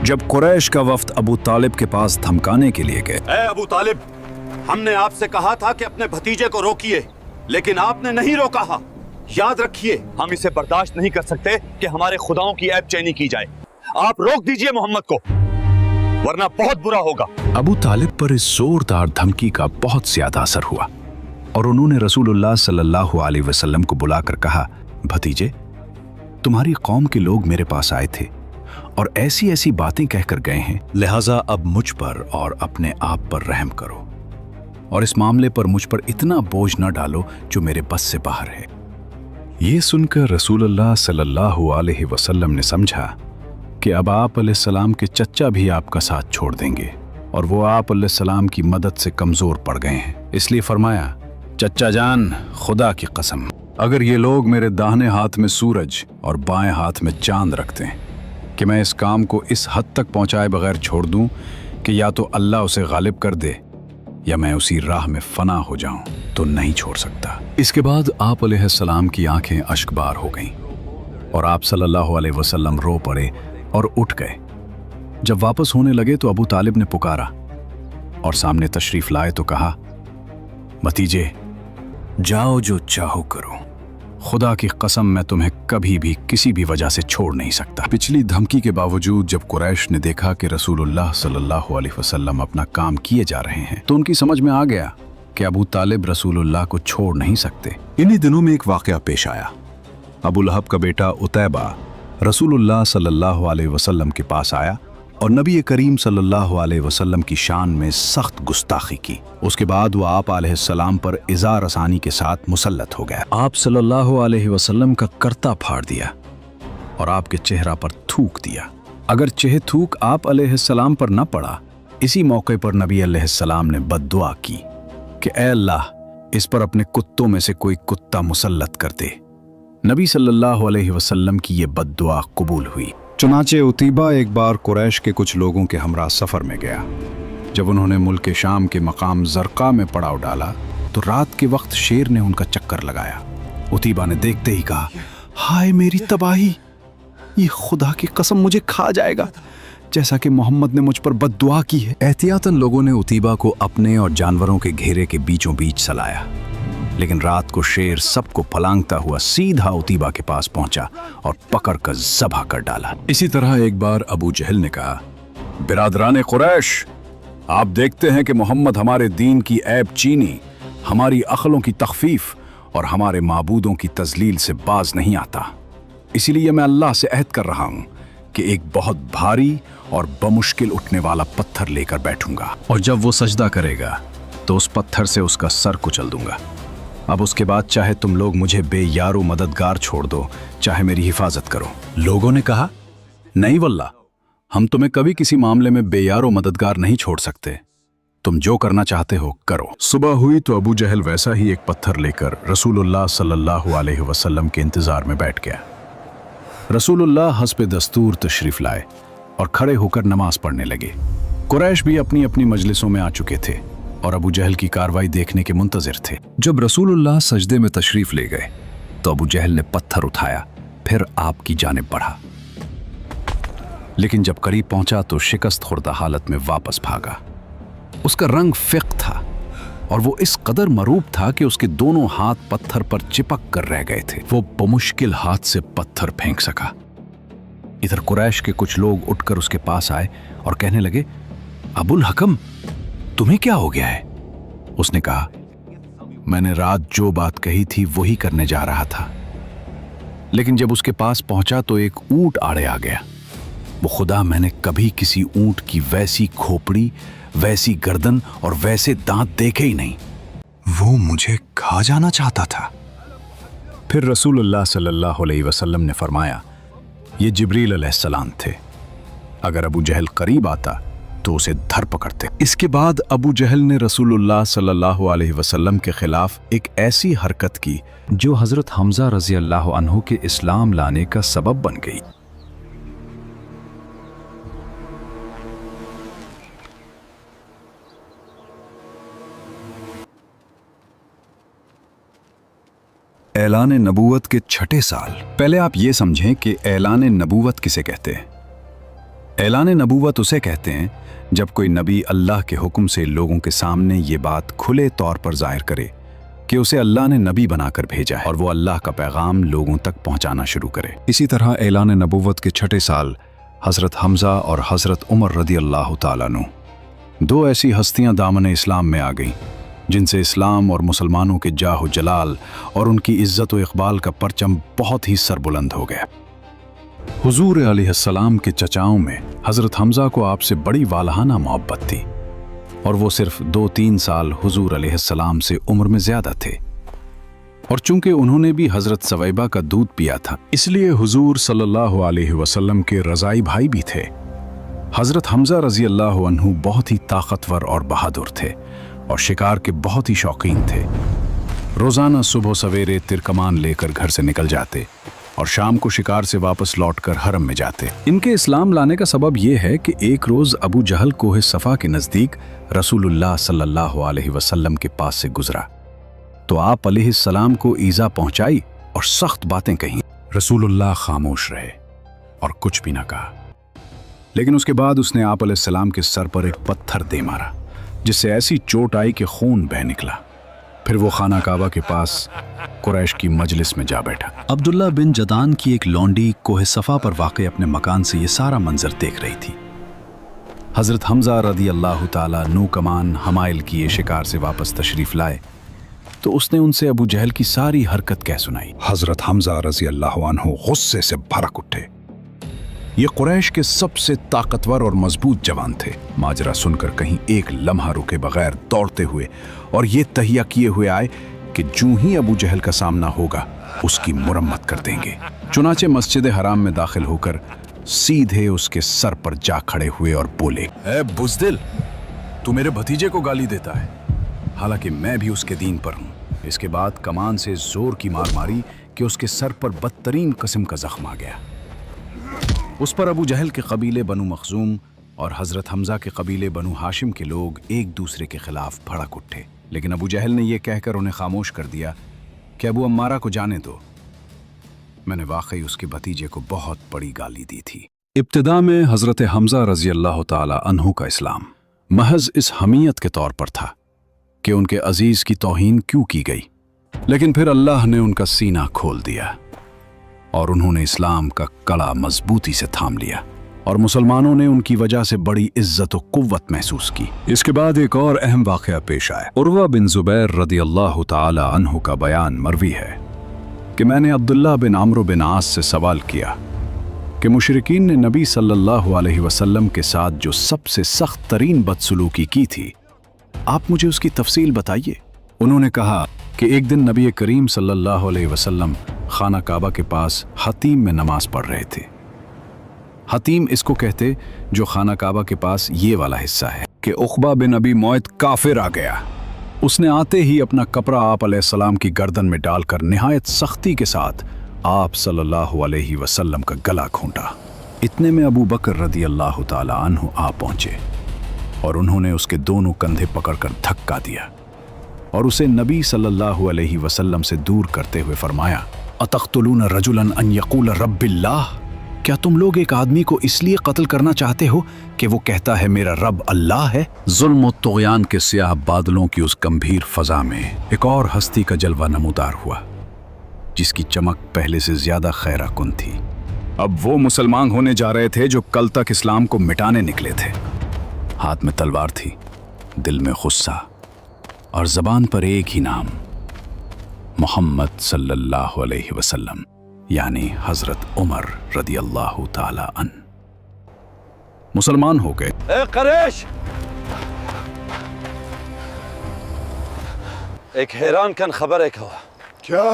जब कुरैश का वफ्द अबू तालिब के पास धमकाने के लिए गए, ए अबू तालिब, हमने आपसे कहा था कि अपने भतीजे को रोकिए, लेकिन आपने नहीं रोका। याद रखिए, हम इसे बर्दाश्त नहीं कर सकते कि हमारे खुदाओं की ऐब चैनी की जाए। आप रोक दीजिए मोहम्मद को, वरना बहुत बुरा होगा। अबू तालिब पर इस जोरदार धमकी का बहुत ज्यादा असर हुआ और उन्होंने रसूलुल्लाह सल्लल्लाहु अलैहि वसल्लम को बुलाकर कहा, भतीजे, तुम्हारी कौम के लोग मेरे पास आए थे और ऐसी ऐसी बातें कहकर गए हैं, लिहाजा अब मुझ पर और अपने आप पर रहम करो और इस मामले पर मुझ पर इतना बोझ न डालो जो मेरे बस से बाहर है। ये सुनकर रसूलुल्लाह सल्लल्लाहु अलैहि वसल्लम ने समझा कि अब आप अलैहिस्सलाम के चच्चा भी आपका साथ छोड़ देंगे और वो आप अलैहिस्सलाम की मदद से कमजोर पड़ गए हैं, इसलिए फरमाया, चच्चा जान, खुदा की कसम, अगर ये लोग मेरे दाहिने हाथ में सूरज और बाएं हाथ में चांद रखते हैं कि मैं इस काम को इस हद तक पहुंचाए बगैर छोड़ दूं कि या तो अल्लाह उसे गालिब कर दे या मैं उसी राह में फना हो जाऊं, तो नहीं छोड़ सकता। इसके बाद आप अलैहिस्सलाम की आंखें अश्कबार हो गईं और आप सल्लल्लाहु अलैहि वसल्लम रो पड़े और उठ गए। जब वापस होने लगे तो अबू तालिब ने पुकारा और सामने तशरीफ लाए तो कहा, भतीजे, जाओ जो चाहो करो, खुदा की कसम मैं तुम्हें कभी भी किसी भी वजह से छोड़ नहीं सकता। पिछली धमकी के बावजूद जब कुरैश ने देखा कि रसूलुल्लाह सल्लल्लाहु अलैहि वसल्लम अपना काम किए जा रहे हैं तो उनकी समझ में आ गया कि अबू तालिब रसूलुल्लाह को छोड़ नहीं सकते। इन्हीं दिनों में एक वाकया पेश आया। अबू लहब का बेटा उतैबा रसूलुल्लाह सल्लल्लाहु अलैहि वसल्लम के पास आया और नबी करीम सल्लल्लाहु अलैहि वसल्लम की शान में सख्त गुस्ताखी की। उसके बाद वह आप अलैहिस्सलाम पर इज़ार आसानी के साथ मुसल्लत हो गया। आप सल्लल्लाहु अलैहि वसल्लम का कर्ता फाड़ दिया और आपके चेहरा पर थूक दिया। अगर चेह थूक आप अलैहिस्सलाम पर न पड़ा, इसी मौके पर नबी अलैहिस्सलाम ने बद्दुआ की कि ऐ अल्लाह, इस पर अपने कुत्तों में से कोई कुत्ता मुसल्लत कर दे। नबी सल्लल्लाहु अलैहि वसल्लम की ये बद्दुआ कबूल हुई। चुनाचे उतीबा एक बार कुरैश के कुछ लोगों के हमरा सफर में गया। जब उन्होंने मुल्क शाम के मकाम जरका में पड़ाव डाला तो रात के वक्त शेर ने उनका चक्कर लगाया। उतीबा ने देखते ही कहा, हाय मेरी तबाही, ये खुदा की कसम मुझे खा जाएगा, जैसा कि मोहम्मद ने मुझ पर बद्दुआ की है। एहतियातन लोगों ने उतीबा को अपने और जानवरों के घेरे के बीचों बीच सलाया, लेकिन रात को शेर सबको फलांगता हुआ सीधा उतीबा के पास पहुंचा और पकड़कर ज़ब्ह कर डाला। इसी तरह एक बार अबू जहल ने कहा, बिरादराने कुरैश, आप देखते हैं कि मोहम्मद हमारे दीन की ऐब चीनी, हमारी अक्लों की तखफीफ और हमारे माबूदों की तजलील से बाज नहीं आता। इसीलिए मैं अल्लाह से अहद कर रहा हूं कि एक बहुत भारी और बमुश्किल उठने वाला पत्थर लेकर बैठूंगा और जब वो सजदा करेगा तो उस पत्थर से उसका सर कुचल दूंगा। अब उसके बाद चाहे तुम लोग मुझे बेयारो मददगार छोड़ दो, चाहे मेरी हिफाजत करो। लोगों ने कहा, नहीं वल्लाह, हम तुम्हें कभी किसी मामले में बेयारो मददगार नहीं छोड़ सकते, तुम जो करना चाहते हो करो। सुबह हुई तो अबू जहल वैसा ही एक पत्थर लेकर रसूलुल्लाह सल्लल्लाहु अलैहि वसल्लम के इंतजार में बैठ गया। रसूलुल्लाह हस्ब दस्तूर तशरीफ लाए और खड़े होकर नमाज पढ़ने लगे। कुरैश भी अपनी अपनी मजलिसों में आ चुके थे और अबू जहल की कार्रवाई देखने के मुंतजिर थे। जब रसूलुल्लाह सजदे में तशरीफ ले गए तो अबू जहल ने पत्थर उठाया, फिर आपकी जानिब बढ़ा, लेकिन जब करीब पहुंचा तो शिकस्त खुर्दा हालत में वापस भागा। उसका रंग फिक था और वो इस कदर मरूब था कि उसके दोनों हाथ पत्थर पर चिपक कर रह गए थे। वो बमुश्किल हाथ से पत्थर फेंक सका। इधर कुरैश के कुछ लोग उठकर उसके पास आए और कहने लगे, अबुल हकम, तुम्हें क्या हो गया है? उसने कहा, मैंने रात जो बात कही थी वही करने जा रहा था, लेकिन जब उसके पास पहुंचा तो एक ऊंट आड़े आ गया। वो खुदा, मैंने कभी किसी ऊंट की वैसी खोपड़ी, वैसी गर्दन और वैसे दांत देखे ही नहीं। वो मुझे खा जाना चाहता था। फिर रसूलुल्लाह सल्लल्लाहु अलैहि वसल्लम ने फरमाया, ये जिब्रील अलैहिस्सलाम थे, अगर अबू जहल करीब आता तो उसे धर पकड़ते। इसके बाद अबू जहल ने रसूलुल्लाह सल्लल्लाहु अलैहि वसल्लम के खिलाफ एक ऐसी हरकत की जो हजरत हमजा रजी अल्लाह अन्हु के इस्लाम लाने का सबब बन गई। ऐलान नबूवत के छठे साल। पहले आप ये समझें कि ऐलान नबूवत किसे कहते हैं। ऐलान नबूवत उसे कहते हैं जब कोई नबी अल्लाह के हुक्म से लोगों के सामने ये बात खुले तौर पर जाहिर करे कि उसे अल्लाह ने नबी बनाकर भेजा है और वो अल्लाह का पैगाम लोगों तक पहुंचाना शुरू करे। इसी तरह ऐलान नबूवत के 6ठे साल हज़रत हमज़ा और हज़रत उमर रदी अल्लाह ताला अन्हु, दो ऐसी हस्तियां दामन इस्लाम में आ गईं जिनसे इस्लाम और मुसलमानों के जाह जलाल और उनकी इज्जत व इकबाल का परचम बहुत ही सरबुलंद हो गया। हुजूर अलैहिस्सलाम के चचाओं में हज़रत हमज़ा को आपसे बड़ी वालहाना मोहब्बत थी और वो सिर्फ 2-3 साल हुजूर अलैहिस्सलाम से उम्र में ज़्यादा थे, और चूंकि उन्होंने भी हज़रत सवैबा का दूध पिया था इसलिए हुजूर सल्लल्लाहु अलैहि वसल्लम के रज़ाई भाई भी थे। हज़रत हमज़ा रज़ी अल्लाह अन्हु बहुत ही ताकतवर और बहादुर थे और शिकार के बहुत ही शौकीन थे। रोज़ाना सुबह सवेरे तिरकमान लेकर घर से निकल जाते और शाम को शिकार से वापस लौटकर हरम में जाते। इनके इस्लाम लाने का सबब यह है कि एक रोज़ अबू जहल कोहे सफ़ा के नज़दीक रसूलुल्लाह सल्लल्लाहु अलैहि वसल्लम के पास से गुजरा तो आप अलैहिस्सलाम को ईज़ा पहुंचाई और सख्त बातें कहीं। रसूलुल्लाह खामोश रहे और कुछ भी ना कहा, लेकिन उसके बाद उसने आप अलैहिस्सलाम के सर पर एक पत्थर दे मारा जिससे ऐसी चोट आई कि खून बह निकला। फिर वो खाना काबा के पास कुरैश की मजलिस में जा बैठा। अब्दुल्ला बिन जदान की एक लौंडी कोहे सफ़ा पर वाक़े अपने मकान से ये सारा मंजर देख रही थी। हज़रत हमज़ा रदी अल्लाह ताला नू कमान हमाइल किए शिकार से वापस तशरीफ़ लाए तो उसने उनसे अबू जहल की सारी हरकत कह सुनाई। हज़रत हमज़ा रज़ी अल्लाह अन्हु गुस्से से भड़क उठे। ये कुरैश के सबसे ताकतवर और मजबूत जवान थे। माजरा सुनकर कहीं एक लम्हा रुके बगैर दौड़ते हुए और ये तहिया किए हुए आए कि जूं ही अबू जहल का सामना होगा उसकी मुरम्मत कर देंगे। चुनाचे मस्जिद हराम में दाखिल होकर सीधे उसके सर पर जा खड़े हुए और बोले, ए बुज़दिल, तू मेरे भतीजे को गाली देता है, हालांकि मैं भी उसके दीन पर हूँ। इसके बाद कमान से जोर की मार मारी कि उसके सर पर बदतरीन किस्म का जख्म आ गया। उस पर अबू जहल के कबीले बनु मखजूम और हज़रत हमज़ा के कबीले बनु हाशिम के लोग एक दूसरे के खिलाफ भड़क उठे, लेकिन अबू जहल ने यह कहकर उन्हें खामोश कर दिया कि अबू अम्मारा को जाने दो, मैंने वाकई उसके भतीजे को बहुत बड़ी गाली दी थी। इब्तिदा में हज़रत हमज़ा रज़ी अल्लाह ताला अन्हु का इस्लाम महज इस हमीयत के तौर पर था कि उनके अजीज़ की तौहीन क्यों की गई, लेकिन फिर अल्लाह ने उनका सीना खोल दिया और उन्होंने इस्लाम का कड़ा मजबूती से थाम लिया और मुसलमानों ने उनकी वजह से बड़ी इज्जत और कुव्वत महसूस की। इसके बाद एक और अहम वाक़या पेश आया। उर्वा बिन ज़ुबैर रदी अल्लाह ताला अन्हु का बयान मरवी है कि मैंने अब्दुल्ला बिन अम्र बिन आस से सवाल किया कि मुशरिकीन ने नबी सल्लल्लाहु अलैहि वसल्लम के साथ जो सबसे सख्त तरीन बदसलूकी की थी, आप मुझे उसकी तफसील बताइए। उन्होंने कहा कि एक दिन नबी करीम सल्लल्लाहु अलैहि वसल्लम खाना काबा के पास हतीम में नमाज पढ़ रहे थे। हतीम इसको कहते जो खाना काबा के पास ये वाला हिस्सा है कि उक़बा बिन अबी मुअयत काफिर आ गया। उसने आते ही अपना कपड़ा आप अलैहिस्सलाम की गर्दन में डालकर निहायत सख्ती के साथ आप सल्लल्लाहु अलैहि वसल्लम का गला घोंटा। इतने में अबू बकर रदी अल्लाह ताला अन्हु आ पहुंचे और उन्होंने उसके दोनों कंधे पकड़कर धक्का दिया और उसे नबी सल्लल्लाहु अलैहि वसल्लम से दूर करते हुए फरमाया, अतक़्तुलून रजुलन अन यक़ूल रब्बिल्लाह, क्या तुम लोग एक आदमी को इसलिए कत्ल करना चाहते हो कि वो कहता है मेरा रब अल्लाह है? ज़ुल्म और तुग़यान के स्याह बादलों की उस गंभीर फजा में एक और हस्ती का जलवा नमूदार हुआ जिसकी चमक पहले से ज्यादा खैरा कुन थी। अब वो मुसलमान होने जा रहे थे जो कल तक इस्लाम को मिटाने निकले थे। हाथ में तलवार थी, दिल में गुस्सा और ज़बान पर एक ही नाम, मोहम्मद सल्लल्लाहु अलैहि वसल्लम, यानी हज़रत उमर रदी अल्लाह ताला अन। मुसलमान हो गए। ए कुरैश, एक हैरान कन खबर है क्या?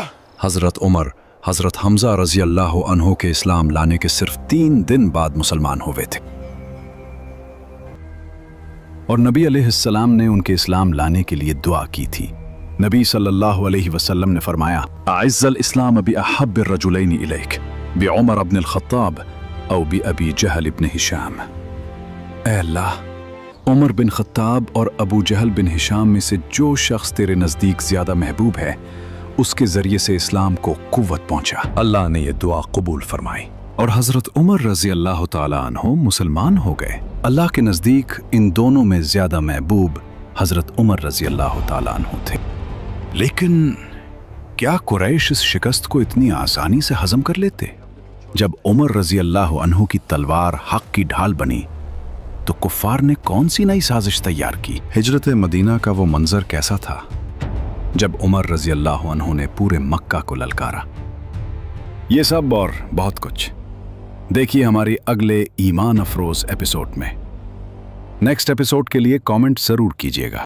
हज़रत उमर हज़रत हमज़ा रज़ी अल्लाह अन्हु के इस्लाम लाने के सिर्फ 3 दिन बाद मुसलमान हुए थे और नबी अलैहिस्सलाम ने उनके इस्लाम लाने के लिए दुआ की थी। नबी सल्लल्लाहु अलैहि वसल्लम ने फरमाया, अइज़्ज़ल इस्लाम बि अहब्बिर रजुलैनि इलैक बि उमर इब्न अल-खत्ताब औ बि अबी जहल इब्न हिशाम। ऐ अल्लाह, उमर बिन खत्ताब और अबू जहल बिन हिशाम में से जो शख्स तेरे नज़दीक ज़्यादा महबूब है उसके ज़रिए से इस्लाम को कुव्वत पहुंचा। अल्लाह ने यह दुआ कबूल फरमाई। और हजरत उमर रजी अल्लाह ताला अन्हो मुसलमान हो गए। अल्लाह के नज़दीक इन दोनों में ज़्यादा महबूब हजरत उमर रजी अल्लाह ताला अन्हो थे। लेकिन क्या कुरैश इस शिकस्त को इतनी आसानी से हजम कर लेते? जब उमर रजी अल्लाह अन्हो की तलवार हक की ढाल बनी तो कुफ्फार ने कौन सी नई साजिश तैयार की? हिजरत मदीना का वो मंजर कैसा था जब उमर रजी अल्लाह अन्हो ने पूरे मक्का को ललकारा? ये सब और बहुत कुछ देखिए हमारी अगले ईमान अफरोज एपिसोड में। नेक्स्ट एपिसोड के लिए कमेंट जरूर कीजिएगा।